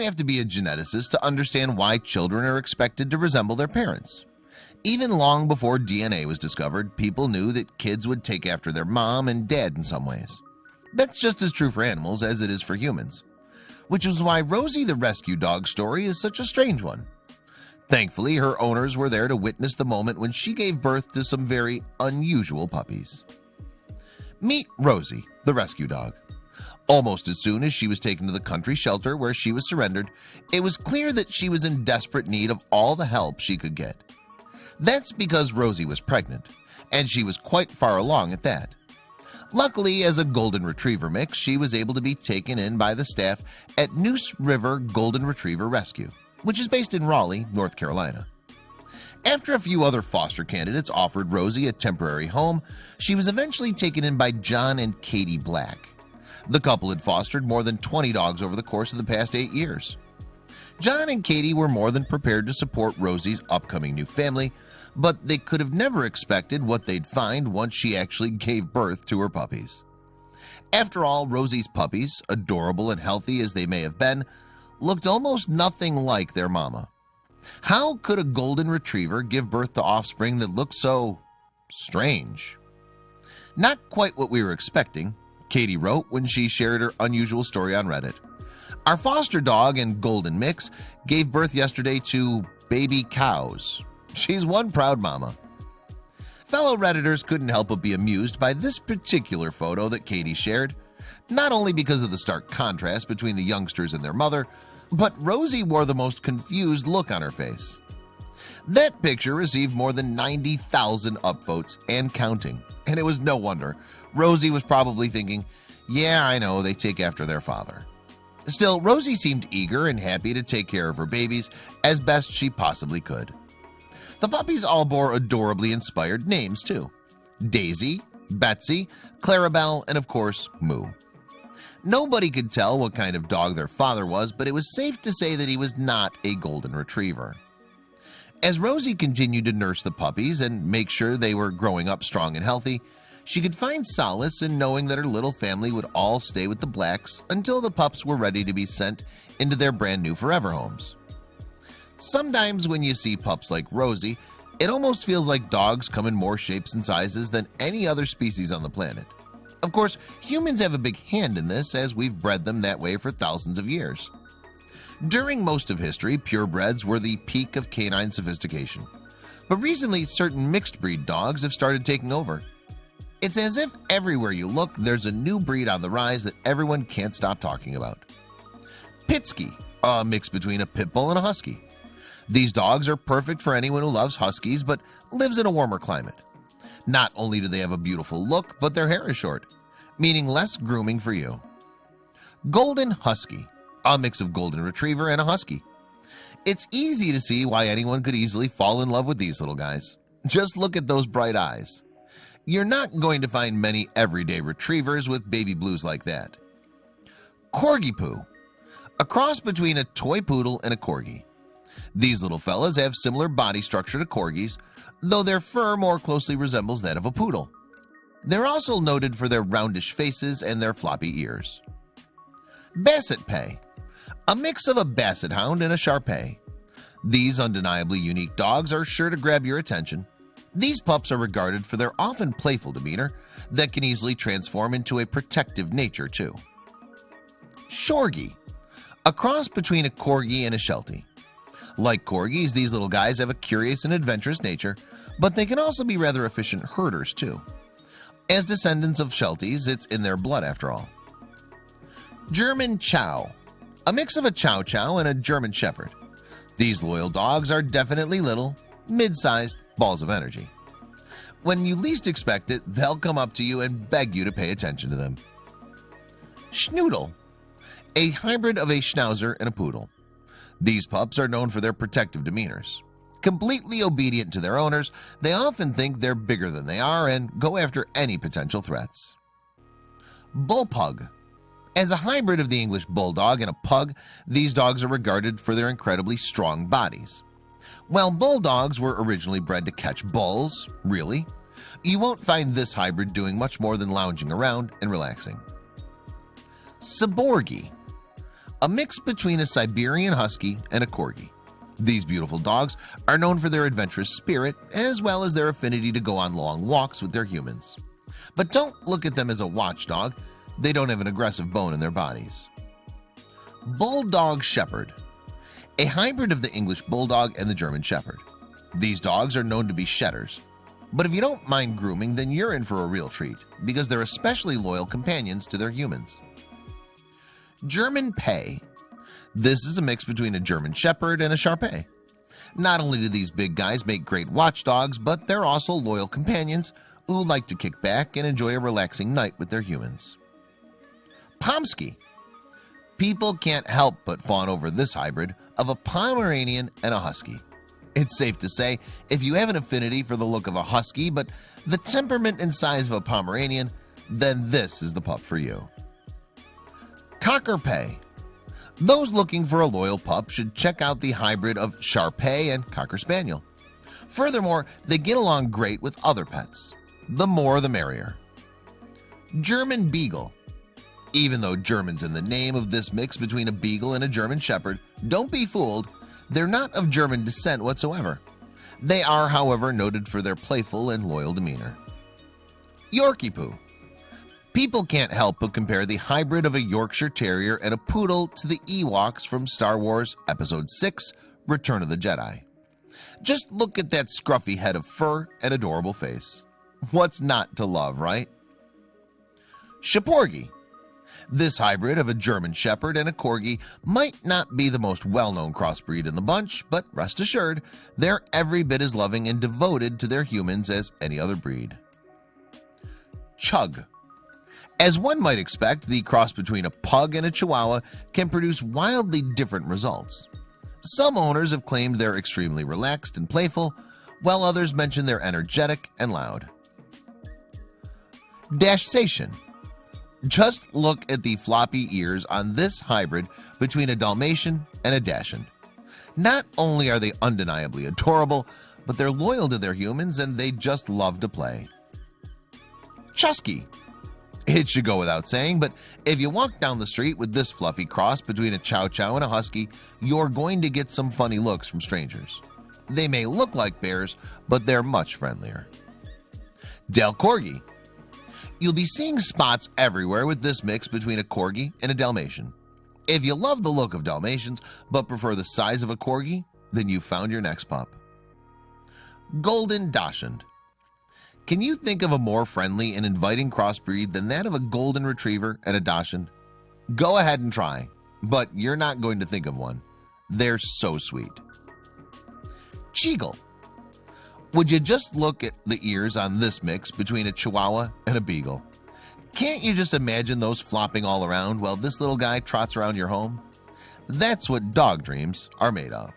have to be a geneticist to understand why children are expected to resemble their parents. Even long before DNA was discovered, people knew that kids would take after their mom and dad in some ways. That's just as true for animals as it is for humans, which is why Rosie the Rescue Dog story is such a strange one. Thankfully, her owners were there to witness the moment when she gave birth to some very unusual puppies. Meet Rosie, the rescue dog. Almost as soon as she was taken to the country shelter where she was surrendered, it was clear that she was in desperate need of all the help she could get. That's because Rosie was pregnant, and she was quite far along at that. Luckily, as a golden retriever mix, she was able to be taken in by the staff at Neuse River Golden Retriever Rescue, which is based in Raleigh, North Carolina. After a few other foster candidates offered Rosie a temporary home, she was eventually taken in by John and Katie Black. The couple had fostered more than 20 dogs over the course of the past 8 years. John and Katie were more than prepared to support Rosie's upcoming new family, but they could have never expected what they'd find once she actually gave birth to her puppies. After all, Rosie's puppies, adorable and healthy as they may have been, looked almost nothing like their mama. How could a golden retriever give birth to offspring that looked so strange? Not quite what we were expecting, Katie wrote when she shared her unusual story on Reddit. Our foster dog and golden mix gave birth yesterday to baby cows. She's one proud mama. Fellow Redditors couldn't help but be amused by this particular photo that Katie shared, not only because of the stark contrast between the youngsters and their mother, but Rosie wore the most confused look on her face. That picture received more than 90,000 upvotes and counting, and it was no wonder. Rosie was probably thinking, yeah, I know, they take after their father. Still, Rosie seemed eager and happy to take care of her babies as best she possibly could. The puppies all bore adorably inspired names too: Daisy, Betsy, Clarabelle, and of course, Moo. Nobody could tell what kind of dog their father was, but it was safe to say that he was not a golden retriever. As Rosie continued to nurse the puppies and make sure they were growing up strong and healthy, she could find solace in knowing that her little family would all stay with the Blacks until the pups were ready to be sent into their brand new forever homes. Sometimes when you see pups like Rosie, it almost feels like dogs come in more shapes and sizes than any other species on the planet. Of course, humans have a big hand in this, as we've bred them that way for thousands of years. During most of history, purebreds were the peak of canine sophistication, but recently certain mixed breed dogs have started taking over. It's as if everywhere you look, there's a new breed on the rise that everyone can't stop talking about. Pitsky, a mix between a pit bull and a husky. These dogs are perfect for anyone who loves huskies but lives in a warmer climate. Not only do they have a beautiful look, but their hair is short, meaning less grooming for you. Golden Husky, a mix of golden retriever and a husky. It's easy to see why anyone could easily fall in love with these little guys. Just look at those bright eyes. You're not going to find many everyday retrievers with baby blues like that. Corgi Poo, a cross between a toy poodle and a corgi. These little fellas have similar body structure to corgis, though their fur more closely resembles that of a poodle. They're also noted for their roundish faces and their floppy ears. Basset Pay, a mix of a basset hound and a Shar-Pei. These undeniably unique dogs are sure to grab your attention. These pups are regarded for their often playful demeanor that can easily transform into a protective nature too. Shorgi, a cross between a corgi and a sheltie. Like corgis, these little guys have a curious and adventurous nature, but they can also be rather efficient herders too. As descendants of shelties, it's in their blood after all. German Chow, a mix of a Chow Chow and a German Shepherd. These loyal dogs are definitely little, mid-sized balls of energy. When you least expect it, they'll come up to you and beg you to pay attention to them. Schnoodle, a hybrid of a Schnauzer and a Poodle. These pups are known for their protective demeanors. Completely obedient to their owners, they often think they're bigger than they are and go after any potential threats. Bullpug, as a hybrid of the English Bulldog and a Pug, these dogs are regarded for their incredibly strong bodies. While Bulldogs were originally bred to catch bulls, really, you won't find this hybrid doing much more than lounging around and relaxing. Seborgi, a mix between a Siberian Husky and a Corgi. These beautiful dogs are known for their adventurous spirit as well as their affinity to go on long walks with their humans. But don't look at them as a watchdog. They don't have an aggressive bone in their bodies. Bulldog Shepherd, a hybrid of the English Bulldog and the German Shepherd. These dogs are known to be shedders, but if you don't mind grooming, then you're in for a real treat because they're especially loyal companions to their humans. German Pay. This is a mix between a German Shepherd and a Shar-Pei. Not only do these big guys make great watchdogs, but they're also loyal companions who like to kick back and enjoy a relaxing night with their humans. Pomsky. People can't help but fawn over this hybrid of a Pomeranian and a Husky. It's safe to say if you have an affinity for the look of a Husky but the temperament and size of a Pomeranian, then this is the pup for you. Cocker Pay. Those looking for a loyal pup should check out the hybrid of Shar-Pei and Cocker Spaniel. Furthermore, they get along great with other pets. The more the merrier. German Beagle. Even though German's in the name of this mix between a Beagle and a German Shepherd, don't be fooled. They're not of German descent whatsoever. They are, however, noted for their playful and loyal demeanor. Yorkie Poo. People can't help but compare the hybrid of a Yorkshire Terrier and a Poodle to the Ewoks from Star Wars Episode 6, Return of the Jedi. Just look at that scruffy head of fur and adorable face. What's not to love, right? Schnoodle. This hybrid of a German Shepherd and a Corgi might not be the most well-known crossbreed in the bunch, but rest assured, they're every bit as loving and devoted to their humans as any other breed. Chug. As one might expect, the cross between a pug and a Chihuahua can produce wildly different results. Some owners have claimed they're extremely relaxed and playful, while others mention they're energetic and loud. Dachshund. Just look at the floppy ears on this hybrid between a Dalmatian and a Dachshund. Not only are they undeniably adorable, but they're loyal to their humans and they just love to play. Chusky. It should go without saying, but if you walk down the street with this fluffy cross between a Chow Chow and a Husky, you're going to get some funny looks from strangers. They may look like bears, but they're much friendlier. Del Corgi. You'll be seeing spots everywhere with this mix between a Corgi and a Dalmatian. If you love the look of Dalmatians but prefer the size of a Corgi, then you found your next pup. Golden Dachshund. Can you think of a more friendly and inviting crossbreed than that of a golden retriever and a Dachshund? Go ahead and try, but you're not going to think of one. They're so sweet. Beagle. Would you just look at the ears on this mix between a Chihuahua and a Beagle? Can't you just imagine those flopping all around while this little guy trots around your home? That's what dog dreams are made of.